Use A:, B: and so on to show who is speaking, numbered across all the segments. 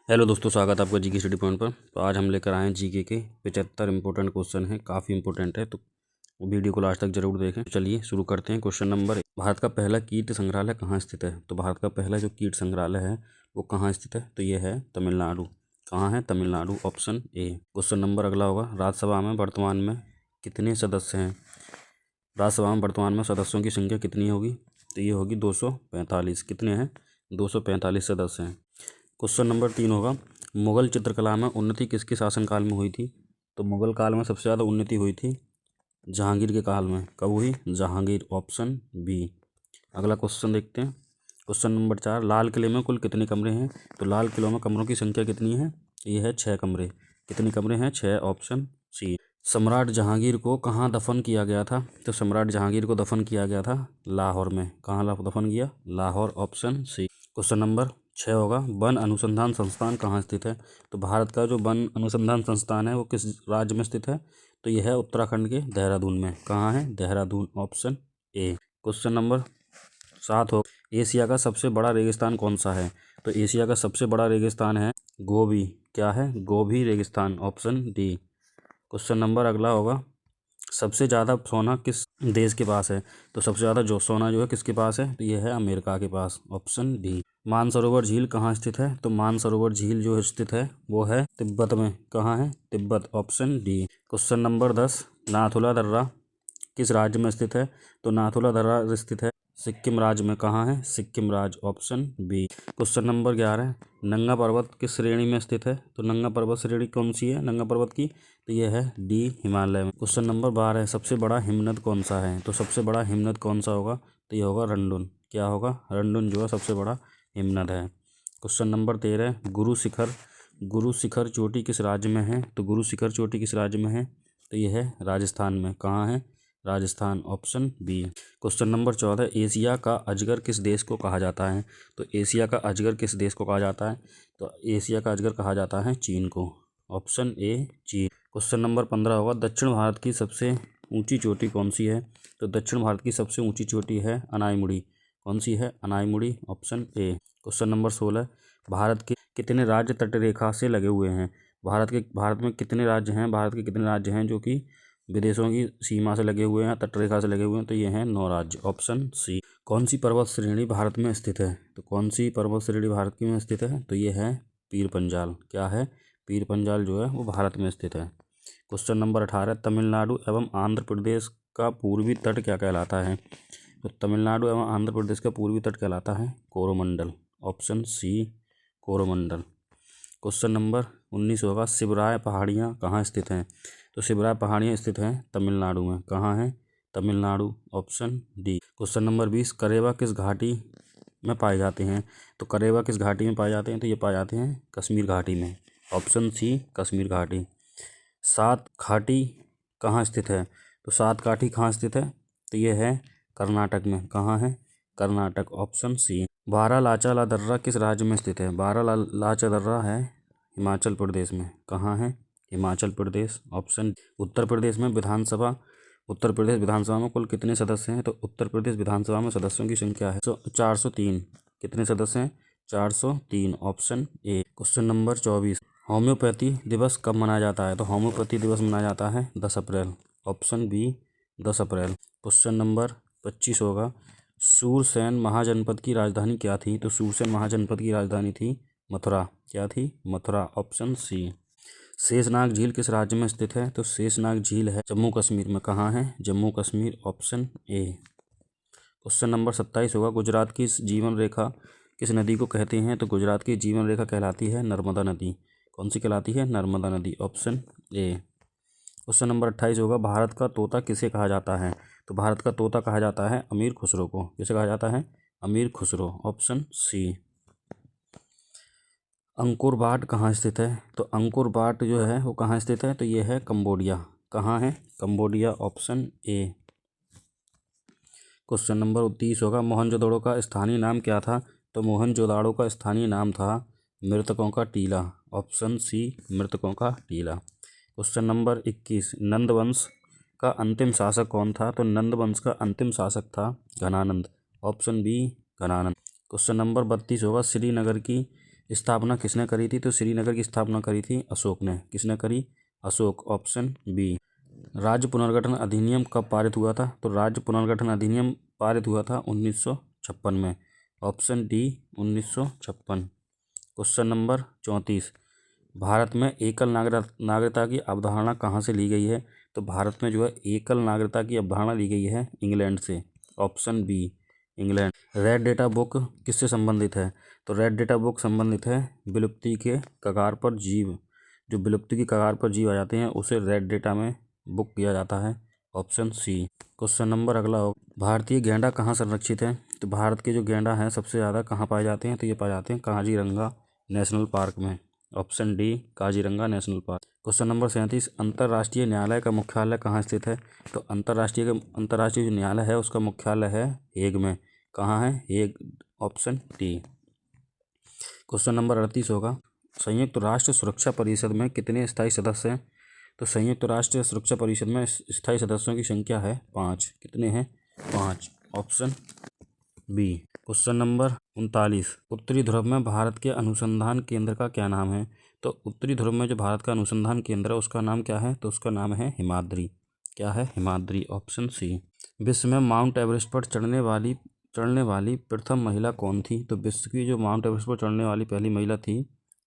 A: Hello दोस्तों, स्वागत है आपका जीके स्टडी पॉइंट पर। तो आज हम लेकर आए हैं जीके के 75 इंपॉर्टेंट क्वेश्चन हैं, काफ़ी इंपॉर्टेंट है, तो वीडियो को लास्ट तक जरूर देखें। चलिए शुरू करते हैं। क्वेश्चन नंबर 1, भारत का पहला कीट संग्रहालय कहाँ स्थित है? तो भारत का पहला जो कीट संग्रहालय है वो कहाँ स्थित है? तो ये है तमिलनाडु। कहाँ है? Tamil Nadu, option A. Question number अगला होगा, राज्यसभा में वर्तमान में कितने सदस्य हैं? राज्यसभा में वर्तमान में सदस्यों की संख्या कितनी होगी? तो ये होगी 245। कितने हैं? 245 सदस्य हैं। क्वेश्चन नंबर 3 होगा, मुगल चित्रकला में उन्नति किसके शासनकाल में हुई थी? तो मुगल काल में सबसे ज़्यादा उन्नति हुई थी जहांगीर के काल में। कब हुई? Jahangir, option B. अगला क्वेश्चन देखते हैं। क्वेश्चन नंबर 4, लाल किले में कुल कितने कमरे हैं? तो लाल किले में कमरों की संख्या कितनी है? ये है 6 कमरे। कितने कमरे हैं? 6, ऑप्शन सी। सम्राट जहांगीर को कहाँ दफन किया गया था? तो सम्राट जहांगीर को दफन किया गया था लाहौर में। कहाँ दफन किया? Lahore, option C. Question number 6 होगा, वन अनुसंधान संस्थान कहाँ स्थित है? तो भारत का जो वन अनुसंधान संस्थान है वो किस राज्य में स्थित है? तो यह है उत्तराखंड के देहरादून में। कहाँ है? Dehradun, option A. Question number 7 हो, एशिया का सबसे बड़ा रेगिस्तान कौन सा है? तो एशिया का सबसे बड़ा रेगिस्तान है गोबी। क्या है? गोबी रेगिस्तान, ऑप्शन डी। क्वेश्चन नंबर अगला होगा, सबसे ज़्यादा सोना किस देश के पास है? तो सबसे ज़्यादा जो सोना जो है किसके पास है? तो ये है अमेरिका के पास, ऑप्शन डी। मानसरोवर झील कहाँ स्थित है? तो मानसरोवर झील जो स्थित है वो है तिब्बत में। कहाँ है? Tibet, option D. Question number 10, Nathula दर्रा किस राज्य में स्थित है? तो नाथुला दर्रा स्थित है सिक्किम राज्य में। कहाँ है? सिक्किम राज्य, ऑप्शन बी। क्वेश्चन नंबर 11, नंगा पर्वत किस श्रेणी में स्थित है? तो नंगा पर्वत श्रेणी कौन सी है नंगा पर्वत की? तो यह है डी, हिमालय में। क्वेश्चन नंबर 12, सबसे बड़ा हिमनद कौन सा है? तो सबसे बड़ा हिमनद कौन सा होगा? तो यह होगा रंडुन। क्या होगा? रंडुन जो है सबसे बड़ा हिमनद है। क्वेश्चन नंबर 13, गुरु शिखर चोटी किस राज्य में है? तो गुरु शिखर चोटी किस राज्य में है? तो यह है राजस्थान में। कहाँ है? Rajasthan, option B. Question number 14, Asia का अजगर किस देश को कहा जाता है? तो एशिया का अजगर किस देश को कहा जाता है? तो एशिया का अजगर कहा जाता है चीन को, ऑप्शन ए, चीन। क्वेश्चन नंबर 15 होगा, दक्षिण भारत की सबसे ऊंची चोटी कौन सी है? तो दक्षिण भारत की सबसे ऊंची चोटी है अनाईमुड़ी। कौन सी है? Anamudi, option A. Question number 16, Bharat के कितने राज्य तटरेखा से लगे हुए हैं? भारत में कितने राज्य हैं? भारत के कितने राज्य हैं जो कि विदेशों की सीमा से लगे हुए हैं, तटरेखा से लगे हुए हैं? तो ये हैं 9 राज्य, ऑप्शन सी। कौन सी पर्वत श्रेणी भारत में स्थित है? तो कौन सी पर्वत श्रेणी भारत की में स्थित है? तो ये है पीर पंजाल। क्या है? पीर पंजाल जो है वो भारत में स्थित है। क्वेश्चन नंबर 18, तमिलनाडु एवं आंध्र प्रदेश का पूर्वी तट क्या कहलाता है? तो तमिलनाडु एवं आंध्र प्रदेश का पूर्वी तट कहलाता है Coromandel, option C, Coromandel. Question number 19 होगा, शिवराय पहाड़ियाँ कहाँ स्थित हैं? तो शिवराय पहाड़ियाँ स्थित हैं तमिलनाडु में। कहाँ है? Tamil Nadu, option D. Question number 20, करेवा किस घाटी में पाए जाते हैं? तो करेवा किस घाटी में पाए जाते हैं? तो ये पाए जाते हैं कश्मीर घाटी में, ऑप्शन सी, कश्मीर घाटी। सात घाटी कहाँ स्थित है? तो सात घाटी कहाँ स्थित है? तो ये है कर्नाटक में। कहाँ है? Karnataka, option C. बारालाचा दर्रा किस राज्य में स्थित है? बारालाचा दर्रा है हिमाचल प्रदेश में। कहाँ है? हिमाचल प्रदेश, ऑप्शन। उत्तर प्रदेश विधानसभा में कुल कितने सदस्य हैं? तो उत्तर प्रदेश विधानसभा में सदस्यों की संख्या है 403। कितने सदस्य हैं? 403, option A. Question number 24, homeopathy दिवस कब मनाया जाता है? तो होम्योपैथी दिवस मनाया जाता है 10 अप्रैल, ऑप्शन बी, 10 अप्रैल। क्वेश्चन नंबर 25 होगा, सूरसेन महाजनपद की राजधानी क्या थी? तो सूरसेन महाजनपद की राजधानी थी मथुरा। क्या थी? Mathura, option C. शेषनाग झील किस राज्य में स्थित है? तो शेषनाग झील है जम्मू कश्मीर में। कहाँ है? Jammu Kashmir, option A. Question number 27 होगा, गुजरात की जीवन रेखा किस नदी को कहते हैं? तो गुजरात की जीवन रेखा कहलाती है नर्मदा नदी। कौन सी कहलाती है? नर्मदा नदी, ऑप्शन ए। क्वेश्चन नंबर 28 होगा, भारत का तोता किसे कहा जाता है? तो भारत का तोता कहा जाता है अमीर खुसरो को। किसे कहा जाता है? Amir Khusro, option C. Angkor Wat कहाँ स्थित है? तो अंकोर वाट जो है वो कहाँ स्थित है? तो ये है कंबोडिया। कहाँ है? Cambodia, option A. Question number 30 होगा, मोहनजोदड़ो का स्थानीय नाम क्या था? तो मोहनजोदड़ो का स्थानीय नाम था मृतकों का टीला, ऑप्शन सी, मृतकों का टीला। क्वेश्चन नंबर 21, नंदवंश का अंतिम शासक कौन था? तो नंदवंश का अंतिम शासक था Ghananand, option B, Ghananand. Question number 32 होगा, श्रीनगर की स्थापना किसने करी थी? तो श्रीनगर की स्थापना करी थी अशोक ने। किसने करी? Ashok, option B. राज्य पुनर्गठन अधिनियम कब पारित हुआ था? तो राज्य पुनर्गठन अधिनियम पारित हुआ था 1956 में, option D 1956। Question number 34, Bharat में एकल नागरिकता की अवधारणा कहाँ से ली गई है? तो भारत में जो है एकल नागरिकता की अवधारणा ली गई है इंग्लैंड से, option B England. Red data book किससे संबंधित है? तो रेड डेटा बुक संबंधित है विलुप्ति के कगार पर जीव, जो विलुप्ति की कगार पर जीव आ जाते हैं उसे रेड डेटा में बुक किया जाता है, ऑप्शन सी। क्वेश्चन नंबर अगला हो, भारतीय गैंडा कहाँ संरक्षित है? तो भारत के जो गैंडा हैं सबसे ज़्यादा कहाँ पाए जाते हैं? तो ये पाए जाते हैं काजीरंगा नेशनल पार्क में, option D Kaziranga national park. Question number 37, अंतर्राष्ट्रीय न्यायालय का मुख्यालय कहाँ स्थित है? तो अंतर्राष्ट्रीय जो न्यायालय है उसका मुख्यालय है हेग में। कहाँ है? Hague, option D. Question number 38 होगा, संयुक्त राष्ट्र सुरक्षा परिषद में कितने स्थायी सदस्य हैं? तो संयुक्त राष्ट्र सुरक्षा परिषद में स्थायी सदस्यों की संख्या है 5। कितने हैं? 5, ऑप्शन बी। क्वेश्चन नंबर 39, उत्तरी ध्रुव में भारत के अनुसंधान केंद्र का क्या नाम है? तो उत्तरी ध्रुव में जो भारत का अनुसंधान केंद्र है उसका नाम क्या है? तो उसका नाम है हिमाद्री। क्या है? Himadri, option C. विश्व में माउंट एवरेस्ट पर चढ़ने वाली प्रथम महिला कौन थी? तो विश्व की जो माउंट एवरेस्ट पर चढ़ने वाली पहली महिला थी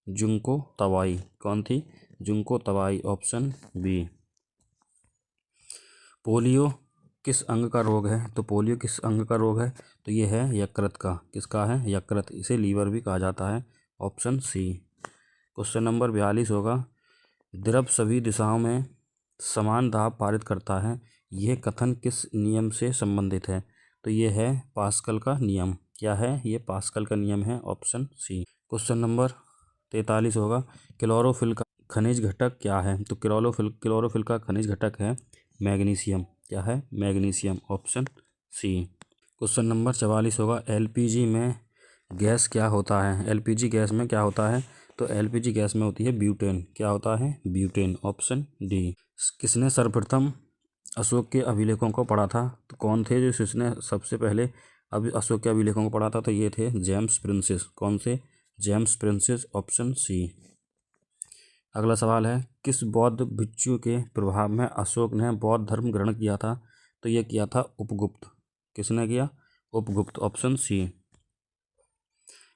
A: जुंको तवाई। कौन थी? Junko Tabei, option B. Polio किस अंग का रोग है? तो पोलियो किस अंग का रोग है? तो ये है यकृत का। किसका है? यकृत। इसे लीवर भी कहा जाता है, ऑप्शन सी। क्वेश्चन नंबर 42 होगा, द्रव सभी दिशाओं में समान दाब पारित करता है, यह कथन किस नियम से संबंधित है? तो ये है पास्कल का नियम। क्या है? ये पास्कल का नियम है, ऑप्शन सी। क्वेश्चन नंबर 43 होगा, क्लोरोफिल का खनिज घटक क्या है? तो क्लोरोफिल का खनिज घटक है मैग्नीशियम। क्या है? Magnesium, option C. Question number 44 होगा, एलपीजी में गैस क्या होता है? एलपीजी गैस में क्या होता है? तो एलपीजी गैस में होती है ब्यूटेन। क्या होता है? Butane, option D. किसने सर्वप्रथम अशोक के अभिलेखों को पढ़ा था? तो कौन थे जो जिसने सबसे पहले अशोक के अभिलेखों को पढ़ा था? तो ये थे जेम्स प्रिंसेस। कौन से? James Prinsep, option C. अगला सवाल है, किस बौद्ध भिक्षु के प्रभाव में अशोक ने बौद्ध धर्म ग्रहण किया था? तो ये किया था उपगुप्त। किसने किया? Upagupta, option C.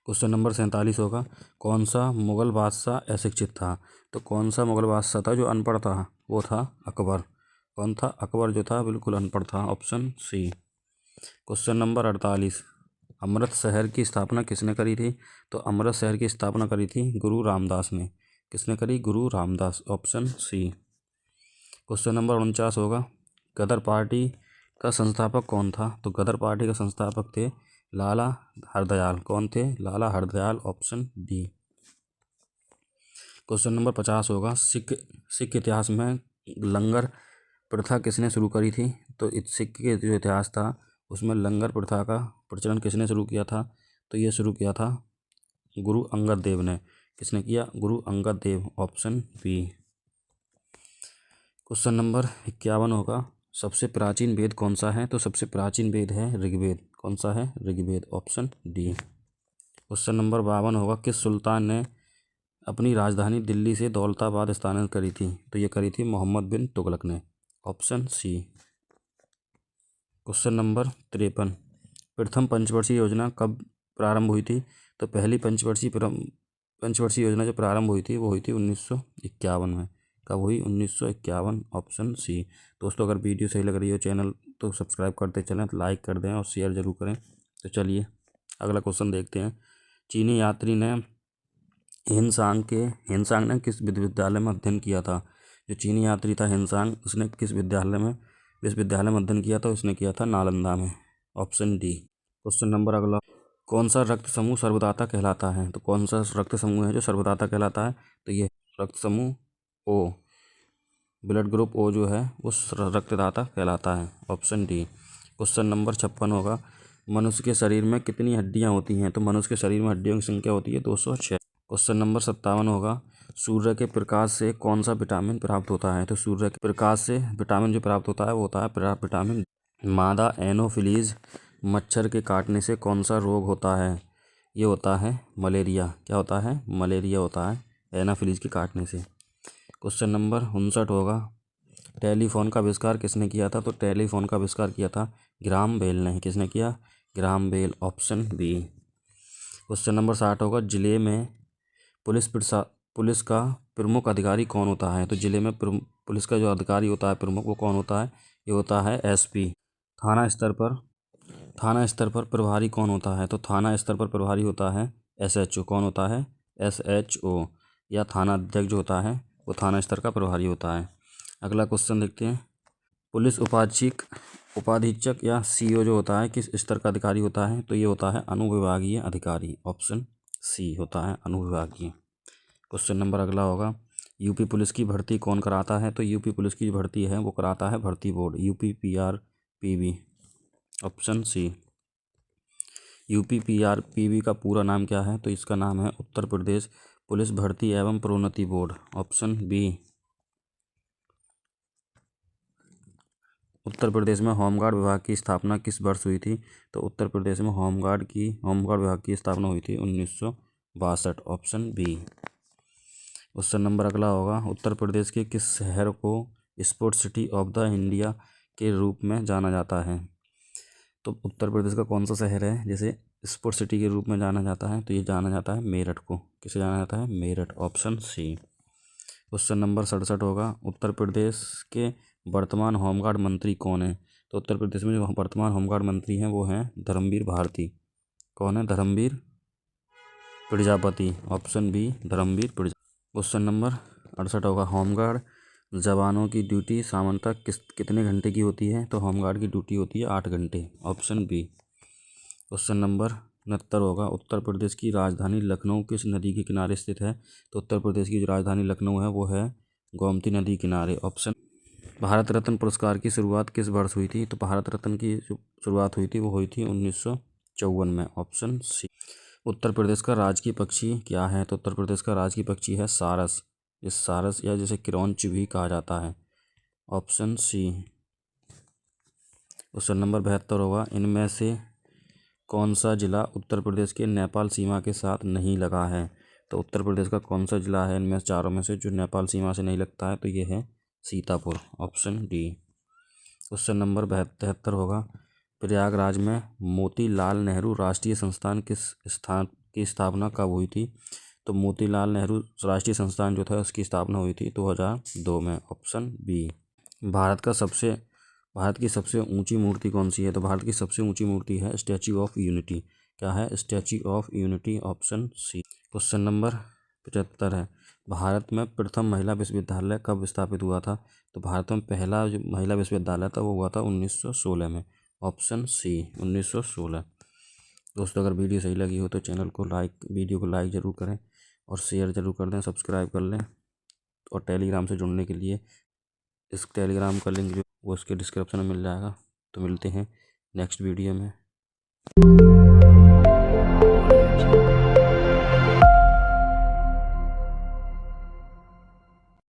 A: Question number 47 होगा, कौन सा मुगल बादशाह अशिक्षित था? तो कौन सा मुगल बादशाह था जो अनपढ़ था? वो था अकबर। कौन था? अकबर जो था बिल्कुल अनपढ़ था, ऑप्शन सी। क्वेश्चन नंबर 48, अमृत शहर की स्थापना किसने करी थी? तो अमृत शहर की स्थापना करी थी गुरु रामदास ने। किसने करी? Guru Ramdas, option C. Question number 49 होगा, गदर पार्टी का संस्थापक कौन था? तो गदर पार्टी का संस्थापक थे लाला हरदयाल। कौन थे? Lala Hardayal, option D. Question number 50 होगा, सिख इतिहास में लंगर प्रथा किसने शुरू करी थी? तो सिख के जो इतिहास था उसमें लंगर प्रथा का प्रचलन किसने शुरू किया था? तो ये शुरू किया था गुरु अंगद देव ने। किसने किया? Guru Angad Dev, option B. Question number 51 होगा, सबसे प्राचीन वेद कौन सा है? तो सबसे प्राचीन वेद है ऋग्वेद। कौन सा है? Rigveda, option D. Question number 52 होगा, किस सुल्तान ने अपनी राजधानी दिल्ली से दौलताबाद स्थानांतरित करी थी? तो ये करी थी मोहम्मद बिन तुगलक ने, ऑप्शन सी। क्वेश्चन नंबर 53, प्रथम पंचवर्षीय योजना कब प्रारंभ हुई थी? तो पहली पंचवर्षीय योजना जो प्रारंभ हुई थी वो हुई थी 1951 में। कब हुई? 1951, ऑप्शन सी। दोस्तों अगर वीडियो सही लग रही हो चैनल तो सब्सक्राइब करते चलें, लाइक कर दें और शेयर ज़रूर करें। तो चलिए अगला क्वेश्चन देखते हैं। चीनी यात्री ने हिनसांग ने किस विश्वविद्यालय में अध्ययन किया था? जो चीनी यात्री था हिनसांग, उसने किस विश्वविद्यालय में अध्ययन किया था? उसने किया था नालंदा में, ऑप्शन डी। क्वेश्चन नंबर अगला, कौन सा रक्त समूह सर्वदाता कहलाता है? तो कौन सा रक्त समूह है जो सर्वदाता कहलाता है? तो ये रक्त समूह ओ, ब्लड ग्रुप ओ जो है उस रक्तदाता कहलाता है, ऑप्शन डी। क्वेश्चन नंबर 56 होगा, मनुष्य के शरीर में कितनी हड्डियां होती हैं? तो मनुष्य के शरीर में हड्डियों की संख्या होती है 206। क्वेश्चन नंबर 57 होगा, सूर्य के प्रकाश से कौन सा विटामिन प्राप्त होता है? तो सूर्य के प्रकाश से विटामिन जो प्राप्त होता है वो होता है विटामिन। मादा एनोफिलीज मच्छर के काटने से कौन सा रोग होता है? ये होता है मलेरिया। क्या होता है? मलेरिया होता है एनाफिलीज के काटने से। क्वेश्चन नंबर 59 होगा, टेलीफोन का आविष्कार किसने किया था? तो टेलीफोन का आविष्कार किया था ग्राहम बेल ने। किसने किया? Graham Bell, option B. Question number 60 होगा, जिले में पुलिस का प्रमुख अधिकारी कौन होता है? तो जिले में पुलिस का जो अधिकारी होता है प्रमुख, वो कौन होता है? ये होता है एसपी। थाना स्तर पर प्रभारी कौन होता है? तो थाना स्तर पर प्रभारी होता है एसएचओ। कौन होता है? एसएचओ, या थाना अध्यक्ष जो होता है वो थाना स्तर का प्रभारी होता है। अगला क्वेश्चन देखते हैं, पुलिस उपाधीक्षक या सीओ जो होता है किस स्तर का अधिकारी होता है? तो ये होता है अनुविभागीय अधिकारी, ऑप्शन सी होता है अनुविभागीय। क्वेश्चन नंबर अगला होगा, यूपी पुलिस की भर्ती कौन कराता है? तो यूपी पुलिस की भर्ती है वो कराता है भर्ती बोर्ड, यूपीपीआरपीबी, ऑप्शन सी। यूपीपीआरपीबी का पूरा नाम क्या है? तो इसका नाम है उत्तर प्रदेश पुलिस भर्ती एवं प्रोन्नति board, option B. Uttar Pradesh में होमगार्ड विभाग की स्थापना किस वर्ष हुई थी? तो उत्तर प्रदेश में होमगार्ड विभाग की स्थापना हुई थी 1962, ऑप्शन बी। क्वेश्चन नंबर अगला होगा, उत्तर प्रदेश के किस शहर को sports city of the India के रूप में जाना जाता है? तो उत्तर प्रदेश का कौन सा शहर है जैसे स्पोर्ट्स सिटी के रूप में जाना जाता है? तो ये जाना जाता है मेरठ को। किसे जाना जाता है? Meerut, option C. Question number 67 होगा, उत्तर प्रदेश के वर्तमान होमगार्ड मंत्री कौन है? तो उत्तर प्रदेश में जो वर्तमान होमगार्ड मंत्री हैं वो हैं धर्मवीर भारती। कौन है? Dharamvir Prajapati, option B Dharamvir Prajapati. Question number 68 होगा, होमगार्ड जवानों की ड्यूटी सामान्यतः कितने घंटे की होती है? तो होमगार्ड की ड्यूटी होती है 8 घंटे, ऑप्शन बी। क्वेश्चन नंबर 69 होगा, उत्तर प्रदेश की राजधानी लखनऊ किस नदी के किनारे स्थित है? तो उत्तर प्रदेश की जो राजधानी लखनऊ है वो है गोमती नदी किनारे, ऑप्शन। भारत रत्न पुरस्कार की शुरुआत किस वर्ष हुई थी? तो भारत रत्न की जो शुरुआत हुई थी वो हुई थी 1954 में, ऑप्शन सी। उत्तर प्रदेश का राजकीय पक्षी क्या है? तो उत्तर प्रदेश का राजकीय पक्षी है सारस। इस सारस या जिसे क्रोंच भी कहा जाता है, ऑप्शन सी। क्वेश्चन नंबर 72 होगा, इनमें से कौन सा जिला उत्तर प्रदेश के नेपाल सीमा के साथ नहीं लगा है? तो उत्तर प्रदेश का कौन सा जिला है इनमें चारों में से जो नेपाल सीमा से नहीं लगता है? तो ये है Sitapur, option D. Question number 73 होगा, प्रयागराज में मोतीलाल नेहरू राष्ट्रीय संस्थान किस स्थान की स्थापना कब हुई थी? तो मोतीलाल नेहरू राष्ट्रीय संस्थान जो था उसकी स्थापना हुई थी 2002 में, ऑप्शन बी। भारत की सबसे ऊंची मूर्ति कौन सी है? तो भारत की सबसे ऊंची मूर्ति है स्टैच्यू ऑफ यूनिटी। क्या है? Statue of unity, option C. Question number 75 है, भारत में प्रथम महिला विश्वविद्यालय कब स्थापित हुआ था? तो भारत में पहला जो महिला विश्वविद्यालय था वो हुआ था 1916 में, ऑप्शन सी 1916। दोस्तों अगर वीडियो सही लगी हो तो वीडियो को लाइक ज़रूर करें और शेयर ज़रूर कर दें, सब्सक्राइब कर लें। और टेलीग्राम से जुड़ने के लिए इस टेलीग्राम का लिंक जो वो उसके डिस्क्रिप्शन में मिल जाएगा। तो मिलते हैं नेक्स्ट वीडियो में।